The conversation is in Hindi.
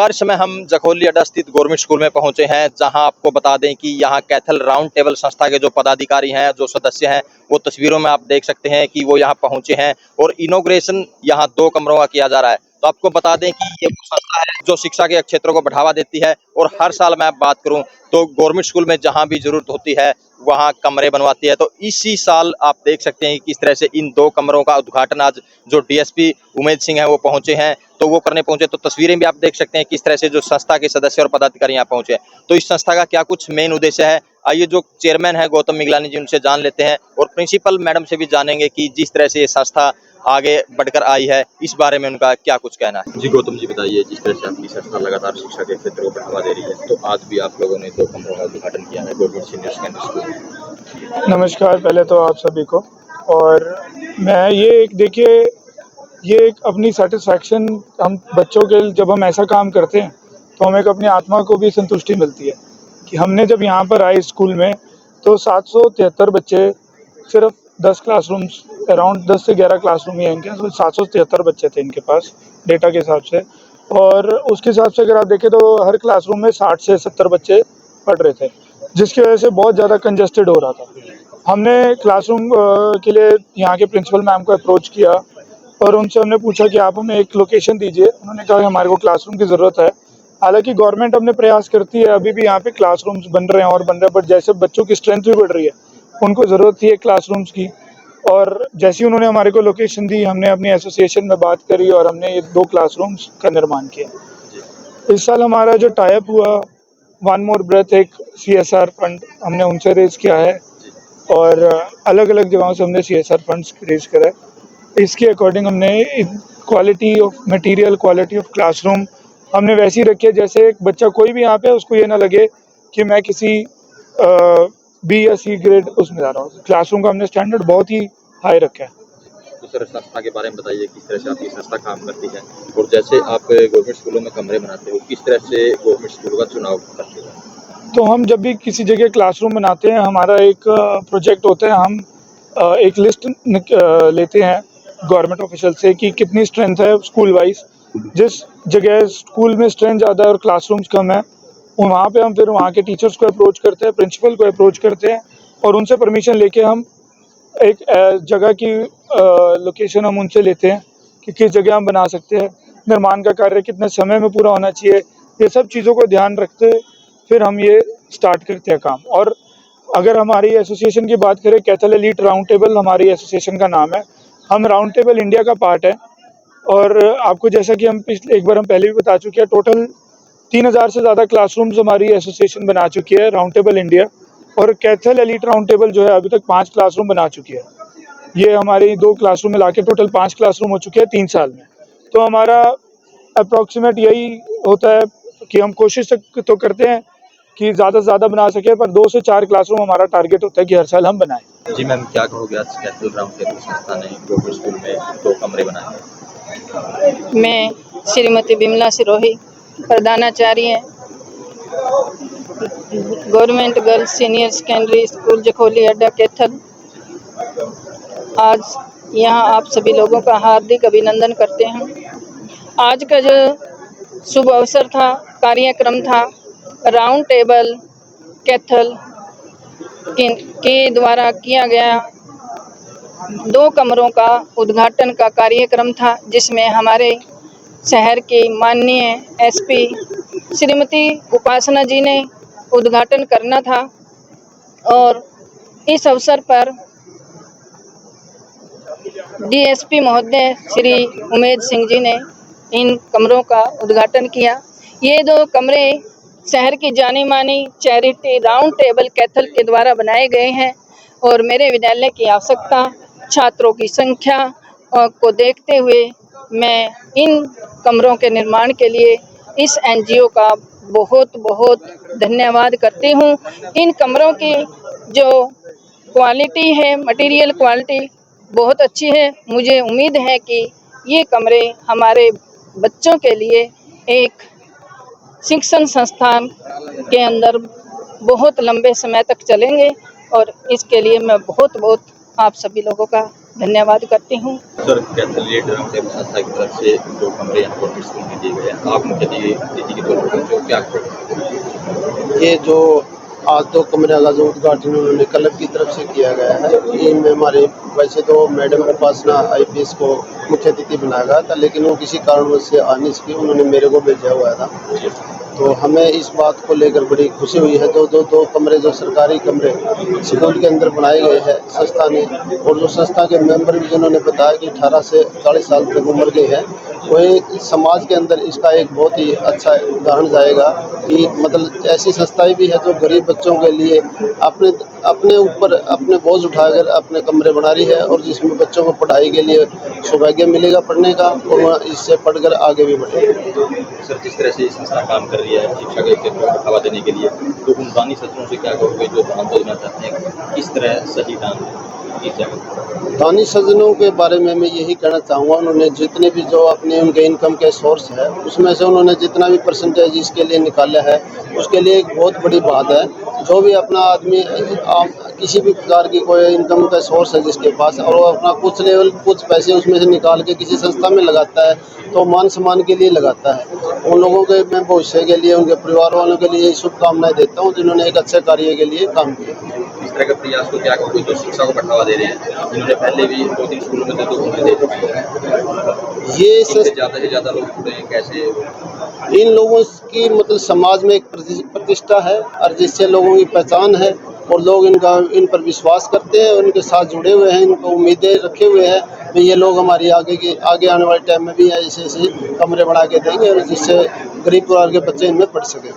नमस्कार, इस समय हम जखौली अड्डा स्थित गवर्नमेंट स्कूल में पहुंचे हैं, जहां आपको बता दें कि यहां कैथल राउंड टेबल संस्था के जो पदाधिकारी हैं, जो सदस्य हैं, वो तस्वीरों में आप देख सकते हैं कि वो यहां पहुंचे हैं और इनॉग्रेशन यहां 2 कमरों का किया जा रहा है। तो आपको बता दें कि ये वो संस्था है जो शिक्षा के क्षेत्रों को बढ़ावा देती है और हर साल मैं बात करूं तो गवर्नमेंट स्कूल में जहां भी जरूरत होती है वहां कमरे बनवाती है। तो इसी साल आप देख सकते हैं कि किस तरह से इन 2 कमरों का उद्घाटन आज जो डीएसपी उमेद सिंह है वो पहुंचे हैं, तो वो करने पहुंचे। तो तस्वीरें भी आप देख सकते हैं किस तरह से जो संस्था के सदस्य और पदाधिकारी यहाँ पहुंचे। तो इस संस्था का क्या कुछ मेन उद्देश्य है, आइए जो चेयरमैन है गौतम मिगलानी जी उनसे जान लेते हैं और प्रिंसिपल मैडम से भी जानेंगे कि जिस तरह से ये संस्था आगे बढ़कर आई है इस बारे में उनका क्या कुछ कहना है। जी गौतम जी बताइए, जिस तरह से आपकी संस्था लगातार शिक्षा के क्षेत्र को बढ़ावा दे रही है, तो आज भी आप लोगों ने 2 कमरों का उद्घाटन किया है गवर्नमेंट सीनियर सेकेंडरी स्कूल। नमस्कार, पहले तो आप सभी को। और मैं ये देखिए, ये एक अपनी सेटिस्फैक्शन, हम बच्चों के जब हम ऐसा काम करते हैं तो हमें एक अपनी आत्मा को भी संतुष्टि मिलती है कि हमने जब यहाँ पर आए स्कूल में तो 773 बच्चे, सिर्फ 10 क्लासरूम्स, अराउंड 10 से 11 क्लासरूम ही हैं इनके, तो 773 बच्चे थे इनके पास डेटा के हिसाब से। और उसके हिसाब से अगर आप देखें तो हर क्लासरूम में 60 से 70 बच्चे पढ़ रहे थे, जिसकी वजह से बहुत ज़्यादा कंजस्टेड हो रहा था। हमने क्लासरूम के लिए यहाँ के प्रिंसिपल मैम को अप्रोच किया और उनसे हमने पूछा कि आप हमें एक लोकेशन दीजिए। उन्होंने कहा कि हमारे को क्लासरूम की ज़रूरत है। हालांकि गवर्नमेंट अपने प्रयास करती है, अभी भी यहाँ पे क्लासरूम्स बन रहे हैं और बन रहे हैं, बट जैसे बच्चों की स्ट्रेंथ भी बढ़ रही है, उनको ज़रूरत थी एक क्लासरूम्स की। और जैसे ही उन्होंने हमारे को लोकेशन दी, हमने अपनी एसोसिएशन में बात करी और हमने ये 2 क्लासरूम्स का निर्माण किया। इस साल हमारा जो टाइप हुआ, वन मोर ब्रेथ, एक CSR फंड हमने उनसे रेज़ किया है और अलग अलग जगहों से हमने CSR फंड्स रेज़ करा है। इसके अकॉर्डिंग हमने quality of material, quality of classroom हमने वैसी रखी है जैसे एक बच्चा कोई भी यहाँ पे उसको ये ना लगे कि मैं किसी B या C ग्रेड उसमें जा रहा हूँ। क्लासरूम का हमने स्टैंडर्ड बहुत ही हाई रखा है। दूसरे संस्था के बारे में बताइए, किस तरह से आपकी संस्था काम करती है और जैसे आप गवर्नमेंट स्कूलों में कमरे बनाते हो, किस तरह से गवर्नमेंट स्कूलों का चुनाव करते हो। तो हम जब भी किसी जगह क्लासरूम बनाते हैं, हमारा एक प्रोजेक्ट होता है, हम एक लिस्ट लेते हैं गवर्नमेंट ऑफिशियल से कि कितनी स्ट्रेंथ है स्कूल वाइज। जिस जगह स्कूल में स्ट्रेंथ ज़्यादा है और क्लासरूम्स कम है, वहाँ पे हम फिर वहाँ के टीचर्स को अप्रोच करते हैं, प्रिंसिपल को अप्रोच करते हैं और उनसे परमिशन लेके हम एक जगह की लोकेशन हम उनसे लेते हैं कि किस जगह हम बना सकते हैं, निर्माण का कार्य कितने समय में पूरा होना चाहिए, ये सब चीज़ों को ध्यान रखते फिर हम ये स्टार्ट करते हैं काम। और अगर हमारी एसोसिएशन की बात करें, कैथल एलीट राउंड टेबल हमारी एसोसिएशन का नाम है। हम राउंड टेबल इंडिया का पार्ट है और आपको जैसा कि हम एक बार हम पहले भी बता चुके हैं, टोटल 3000 से ज़्यादा क्लासरूम्स हमारी एसोसिएशन बना चुकी है राउंड टेबल इंडिया। और कैथल एलीट राउंड टेबल जो है अभी तक 5 क्लासरूम बना चुकी है। ये हमारी 2 क्लासरूम मिला के टोटल 5 क्लासरूम हो चुके हैं 3 साल में। तो हमारा अप्रॉक्सीमेट यही होता है कि हम कोशिश तो करते हैं कि ज़्यादा से ज़्यादा बना सके, पर 2 से 4 क्लासरूम हमारा टारगेट होता है कि हर साल हम बनाएं। जी मैम, क्या कहोगे आज कैथल राउंड टेबल संस्था ने गवर्नमेंट स्कूल में 2 कमरे बनाए हैं। मैं श्रीमती बिमला सिरोही, प्रधानाचार्य government girls senior secondary school Jakhauli Adda Kaithal, आज यहाँ आप सभी लोगों का हार्दिक अभिनंदन करते हैं। आज का जो शुभ अवसर था, कार्यक्रम था, राउंड टेबल कैथल के द्वारा किया गया 2 कमरों का उद्घाटन का कार्यक्रम था, जिसमें हमारे शहर के माननीय SP श्रीमती उपासना जी ने उद्घाटन करना था। और इस अवसर पर DSP महोदय श्री उमेद सिंह जी ने इन कमरों का उद्घाटन किया। ये 2 कमरे शहर की जानी मानी चैरिटी राउंड टेबल कैथल के द्वारा बनाए गए हैं और मेरे विद्यालय की आवश्यकता, छात्रों की संख्या को देखते हुए मैं इन कमरों के निर्माण के लिए इस NGO का बहुत बहुत धन्यवाद करती हूँ। इन कमरों की जो क्वालिटी है, मटेरियल क्वालिटी बहुत अच्छी है। मुझे उम्मीद है कि ये कमरे हमारे बच्चों के लिए एक शिक्षण संस्थान के अंदर बहुत लंबे समय तक चलेंगे और इसके लिए मैं बहुत बहुत आप सभी लोगों का धन्यवाद करती हूँ। सर, कैथल राउंड टेबल संस्था की तरफ से जो कमरे यहाँ गवर्नमेंट स्कूल में दिए गए हैं, आप मुख्य अतिथि के तौर पर पहुंचे हो, क्या कहोगे? ये जो आज 2 कमरे का जो उद्घाटन उन्होंने क्लब की तरफ से किया गया है, इनमें हमारे वैसे तो मैडम उपासना IPS को मुख्य अतिथि बनाया गया था, लेकिन वो किसी कारणवश से आ नहीं सकी, उन्होंने मेरे को भेजा हुआ था। तो हमें इस बात को लेकर बड़ी खुशी हुई है। दो कमरे जो सरकारी कमरे स्कूल के अंदर बनाए गए हैं संस्था ने, और जो संस्था के मेंबर भी जिन्होंने बताया कि 18 से 40 साल तक उम्र के हैं, वो समाज के अंदर इसका एक बहुत ही अच्छा उदाहरण जाएगा कि मतलब ऐसी संस्थाएं भी है जो गरीब बच्चों के लिए अपने ऊपर अपने बोझ उठाकर अपने कमरे बना रही है, और जिसमें बच्चों को पढ़ाई के लिए सौभाग्य मिलेगा पढ़ने का, और वह इससे पढ़कर आगे भी बढ़ेगा। सर, जिस तरह से ये संस्था काम कर रही है शिक्षा के क्षेत्र को बढ़ावा देने के लिए, तो उन दानी सत्रों से क्या कहोगे जो दान देना चाहते हैं, किस तरह सही दान की जाए? दानी सज्जनों के बारे में मैं यही कहना चाहूँगा, उन्होंने जितने भी जो अपने उनके इनकम के सोर्स है, उसमें से उन्होंने जितना भी परसेंटेज इसके लिए निकाला है, उसके लिए एक बहुत बड़ी बात है। जो भी अपना आदमी किसी भी प्रकार की कोई इनकम का सोर्स है जिसके पास, और वो अपना कुछ पैसे उसमें से निकाल के किसी संस्था में लगाता है, तो मान सम्मान के लिए लगाता है। उन लोगों के मैं भविष्य के लिए, उनके परिवार वालों के लिए शुभकामनाएं देता हूँ जिन्होंने एक अच्छे कार्य के लिए काम किया। इस तरह का प्रयास को क्या कहोगे जो शिक्षा को बढ़ावा दे रहे हैं, जिन्होंने पहले भी 2-3 स्कूलों में 2 कमरे दे चुके हैं, ये ज़्यादा से ज़्यादा लोग जुड़े हैं, कैसे? इन लोगों की मतलब समाज में एक प्रतिष्ठा है, और जिससे लोगों की पहचान है, और लोग इन पर विश्वास करते हैं, उनके साथ जुड़े हुए हैं, इनको उम्मीदें रखे हुए हैं कि ये लोग हमारी आगे आने वाले टाइम में भी ऐसे कमरे बना के देंगे, और जिससे गरीब परिवार के बच्चे इनमें पढ़ सकें।